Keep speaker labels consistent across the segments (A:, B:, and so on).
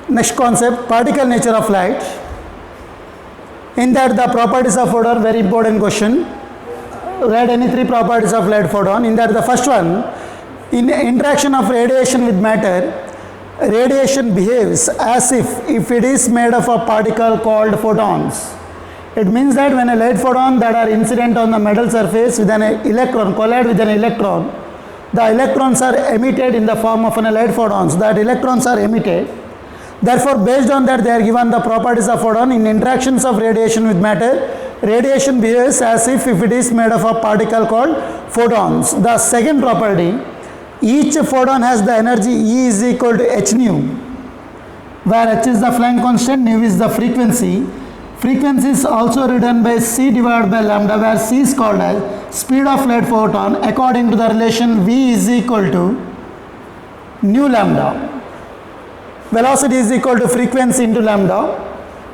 A: Next concept, particle nature of light. In that the properties of photon, very important question. Write any three properties of light photon. In that the first one, in interaction of radiation with matter, radiation behaves as if it is made of a particle called photons. It means that when a light photon that are incident on the metal surface with an electron collide with an electron, the electrons are emitted in the form of an light photons. That electrons are emitted. Therefore, based on that, they are given the properties of photon. In interactions of radiation with matter, radiation behaves as if it is made of a particle called photons. The second property, each photon has the energy E is equal to h nu, where h is the Planck constant, nu is the frequency. Frequency is also written by c divided by lambda, where c is called as speed of light photon according to the relation v is equal to nu lambda. Velocity is equal to frequency into lambda.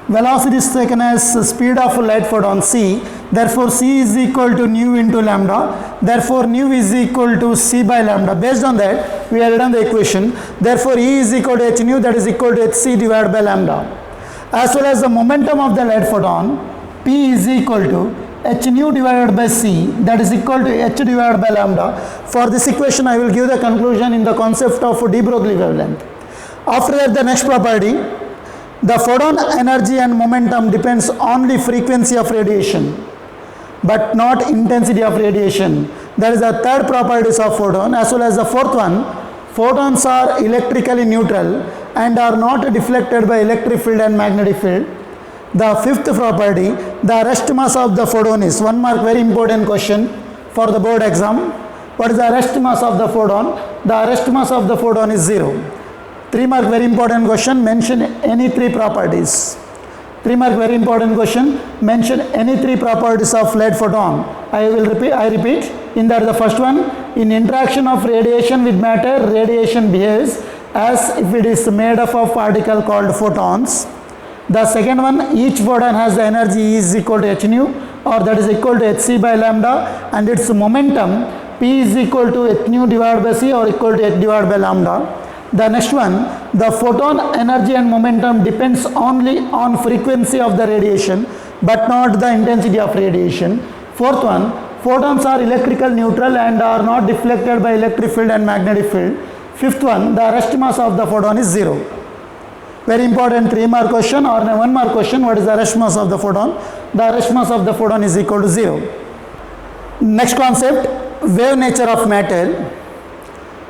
A: Velocity is taken as speed of light photon c. Therefore, c is equal to nu into lambda. Therefore, nu is equal to c by lambda. Based on that, we have written the equation. Therefore, E is equal to h nu, that is equal to hc divided by lambda. As well as the momentum of the light photon, P is equal to h nu divided by c, that is equal to h divided by lambda. For this equation, I will give the conclusion in the concept of de Broglie wavelength. After that, the next property, the photon energy and momentum depends on the frequency of radiation, but not intensity of radiation. That is the third properties of photon. As well as the fourth one, photons are electrically neutral and are not deflected by electric field and magnetic field. The fifth property, the rest mass of the photon is, 1 mark, very important question for the board exam. What is the rest mass of the photon? The rest mass of the photon is 0. 3 mark, very important question, mention any three properties. 3 mark, very important question, mention any three properties of light photon. I repeat, in that the first one, in interaction of radiation with matter, radiation behaves as if it is made of a particle called photons. The second one, each photon has the energy E is equal to h nu, or that is equal to hc by lambda, and its momentum P is equal to h nu divided by c, or equal to h divided by lambda. The next one, the photon energy and momentum depends only on frequency of the radiation, but not the intensity of radiation. Fourth one, photons are electrical neutral and are not deflected by electric field and magnetic field. Fifth one, the rest mass of the photon is 0. Very important 3 mark question or 1 mark question, what is the rest mass of the photon? The rest mass of the photon is equal to 0. Next concept, wave nature of matter.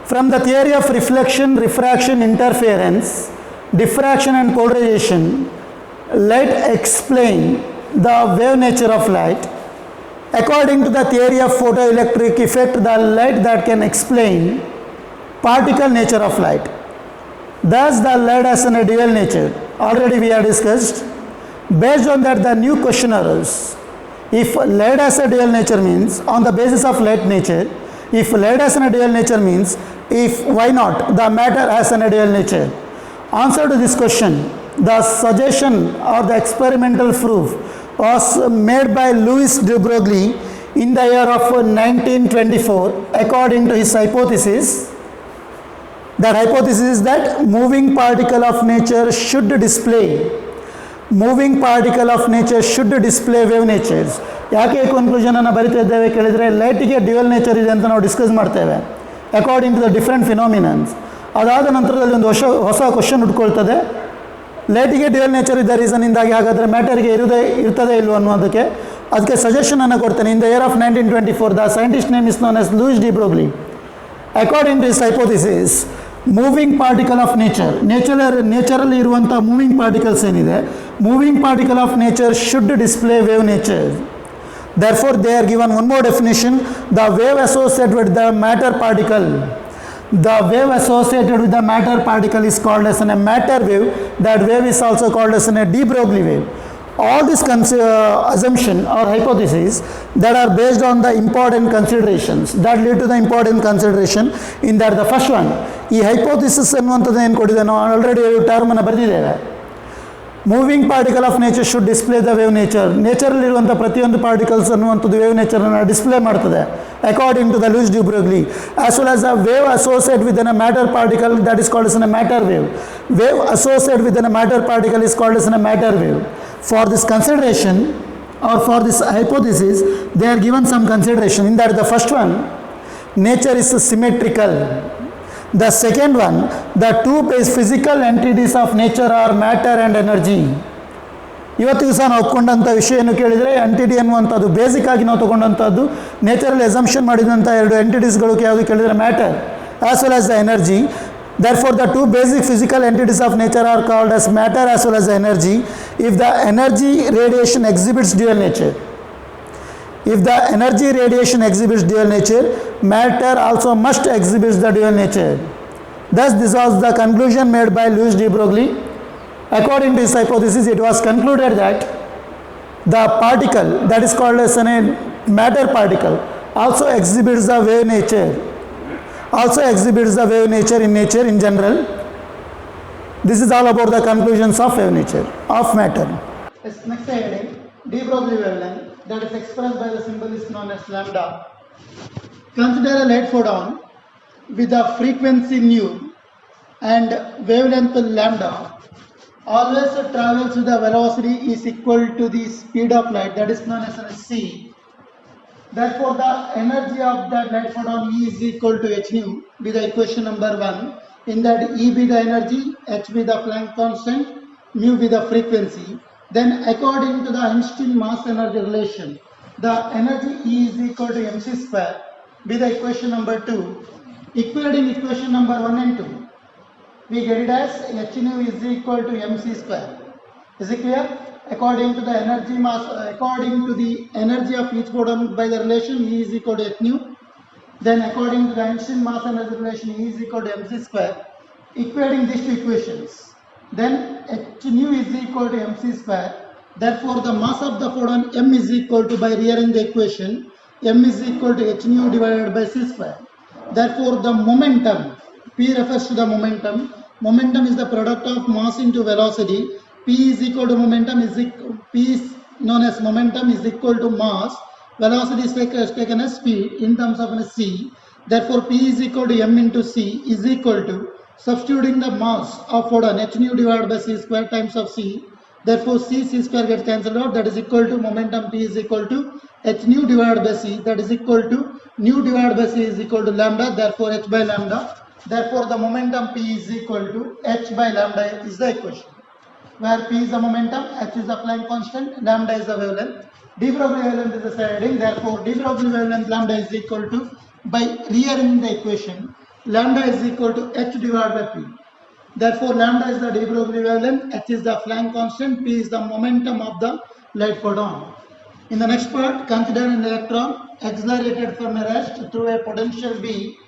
A: From the theory of reflection, refraction, interference, diffraction and polarization, let explain the wave nature of light. According to the theory of photoelectric effect, the light that can explain particle nature of light. Thus, the light has a dual nature. Already we have discussed. Based on that, the new question arose. If light has a dual nature means, on the basis of light nature, if light has a dual nature means, if why not the matter has a dual nature? Answer to this question, the suggestion or the experimental proof was made by Louis de Broglie in the year of 1924 according to his hypothesis. That hypothesis is that moving particle of nature should display wave natures. ಯಾಕೆ conclusion ಅನ್ನು ಬರಿತಾ ಇದ್ದೇವೆ ಕೇಳಿದರೆ, ಲೈಟಿಗೆ dual nature ಇದೆ ಅಂತ ನಾವು discuss ಮಾಡ್ತೇವೆ according to the different phenomenons. ಅದಾದ ನಂತರದಲ್ಲಿ ಒಂದು ಹೊಸ ಕ್ವಶನ್ ಹುಟ್ಕೊಳ್ತದೆ, ಲೈಟಿಗೆ ಡ್ಯುಯಲ್ ನೇಚರ್ ಇದ್ದ ರೀಸನ್ನಿಂದಾಗಿ ಹಾಗಾದರೆ ಮ್ಯಾಟರ್ಗೆ ಇರ್ತದೆ ಇಲ್ವೋ ಅನ್ನೋದಕ್ಕೆ. ಅದಕ್ಕೆ ಸಜೆಷನನ್ನು ಕೊಡ್ತೇನೆ. In the year of 1924, the scientist name is known as Louis de Broglie. According to his hypothesis, moving particle of ನೇಚರಲ್ಲಿ ಇರುವಂಥ ಮೂವಿಂಗ್ ಪಾರ್ಟಿಕಲ್ಸ್ ಏನಿದೆ, moving particle of nature should display wave nature. Therefore, they are given one more definition, the wave associated with the matter particle. The wave associated with the matter particle is called as a matter wave. That wave is also called as a de Broglie wave. All these assumption or hypotheses that are based on the important considerations that lead to the important consideration. In that the first one, ಈ hypothesis ಅನ್ನುವಂಥದ್ದು ಏನು ಕೊಟ್ಟಿದೆ, ನಾವು already ಟರ್ಮನ್ನು ಬರೆದಿದ್ದೇವೆ. Moving particle of nature should display the wave nature. ನೇಚರಲ್ಲಿರುವಂಥ ಪ್ರತಿಯೊಂದು particles ಅನ್ನುವಂಥದ್ದು ವೇವ್ ನೇಚರನ್ನು ಡಿಸ್ಪ್ಲೇ ಮಾಡ್ತದೆ. according to the Louis de Broglie, as well as a wave associated within a matter particle, that is called as a matter wave. Wave associated within a matter particle is called as a matter wave. For this consideration or for this hypothesis, they are given some consideration. In that, the first one, nature is symmetrical. The second one, the two physical entities of nature are matter and energy. ಇವತ್ತಿಗೂ ಸಹ ನಾವು ಒಪ್ಕೊಂಡಂಥ ವಿಷಯ ಏನು ಕೇಳಿದರೆ, entity ಅನ್ನುವಂಥದ್ದು basic ಆಗಿ ನಾವು ತೊಗೊಂಡಂಥದ್ದು, ನೇಚರಲ್ಲಿ assumption ಮಾಡಿದಂಥ ಎರಡು ಎಂಟಿಟೀಸ್ಗಳು ಯಾವುದು ಕೇಳಿದರೆ matter as well as the energy. Therefore, the two basic physical entities of nature are called as matter as well as energy. If the energy radiation exhibits dual nature, if the energy radiation exhibits dual nature, matter also must exhibit the dual nature. Thus, this was the conclusion made by Louis de Broglie. According to his hypothesis, it was concluded that the particle that is called as a matter particle also exhibits the wave nature. Also exhibits the wave nature in general. This is all about the conclusions of wave nature of matter. Yes, next heading, de Broglie wavelength, that is expressed by the symbol is known as lambda. Consider a light photon with a frequency nu and wavelength lambda always travels with the velocity is equal to the speed of light, that is known as c. Therefore, the energy of that light photon E is equal to h nu with the equation number 1. In that, E be the energy, h be the Planck constant, mu be the frequency. Then, according to the Einstein mass energy relation, the energy E is equal to mc square be the equation number 2. Equating equation number 1 and 2, we get it as h nu is equal to mc square. Is it clear? According to the energy mass, according to the energy of each photon by the relation E is equal to h nu. Then according to the Einstein mass energy relation E is equal to mc square. Equating these two equations, then h nu is equal to mc square. Therefore, the mass of the photon m is equal to, by rearranging the equation, m is equal to h nu divided by c square. Therefore, the momentum, P refers to the momentum. Momentum is the product of mass into velocity. P is equal to momentum is equal, P is known as momentum is equal to mass. Velocity is taken as speed in terms of c. Therefore, P is equal to m into c is equal to, substituting the mass of photon h nu divided by c square times of c. Therefore, c square gets cancelled out. That is equal to momentum P is equal to h nu divided by c. That is equal to nu divided by c is equal to lambda. Therefore, h by lambda. Therefore, the momentum P is equal to h by lambda is the equation, where P is the momentum, h is the Planck constant, lambda is the wavelength. De Broglie wavelength is the heading. Therefore, de Broglie wavelength lambda is equal to, by rearranging the equation, lambda is equal to h divided by P. Therefore, lambda is the de Broglie wavelength, h is the Planck constant, P is the momentum of the light photon. In the next part, consider an electron accelerated from a rest through a potential V.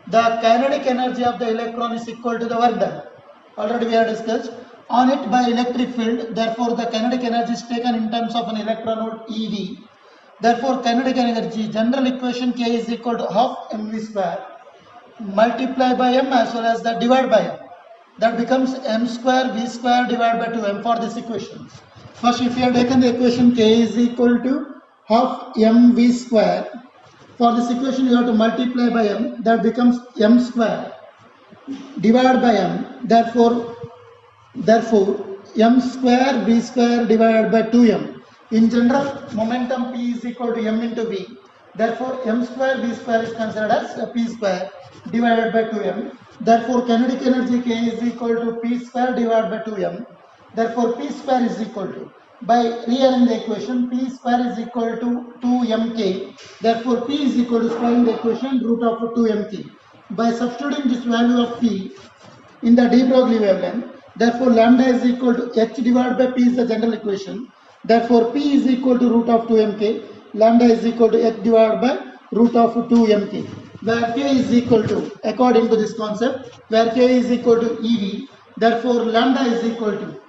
A: The kinetic energy of the electron is equal to the work done. Already we have discussed. On it by electric field, therefore the kinetic energy is taken in terms of an electron volt EV. Therefore, kinetic energy, general equation K is equal to half mv square multiply by m as well as that divide by m. That becomes m square v square divided by 2m for this equation. First, if you have taken the equation K is equal to half mv square, for this equation you have to multiply by m, that becomes m square divided by m. Therefore, m square v square divided by 2m. In general, momentum P is equal to m into v. Therefore, m square v square is considered as p square divided by 2m. Therefore, kinetic energy K is equal to p square divided by 2m. Therefore, p square is equal to, by rearranging the equation, p square is equal to 2mk. Therefore, p is equal to, squaring the equation, root of 2mk. By substituting this value of p in the de Broglie wavelength, therefore lambda is equal to h divided by p is the general equation. Therefore, p is equal to root of 2mk. Lambda is equal to h divided by root of 2mk. Where k is equal to, according to this concept, where k is equal to EV. Therefore, lambda is equal to,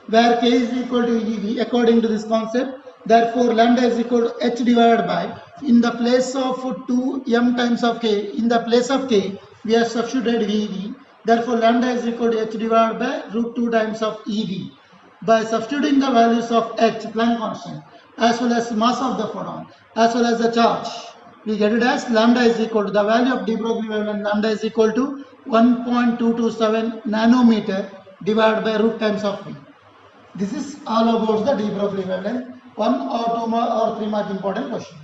A: where k is equal to EV, according to this concept, therefore lambda is equal to h divided by, in the place of 2m times of k, in the place of k, we have substituted VV. Therefore, lambda is equal to h divided by root 2 times of EV. By substituting the values of h, Planck constant, as well as mass of the photon, as well as the charge, we get it as lambda is equal to the value of de Broglie wavelength lambda is equal to 1.227 nanometer divided by root times of V. This is all about the de Broglie wavelength. 1 or 2 or 3 mark important question.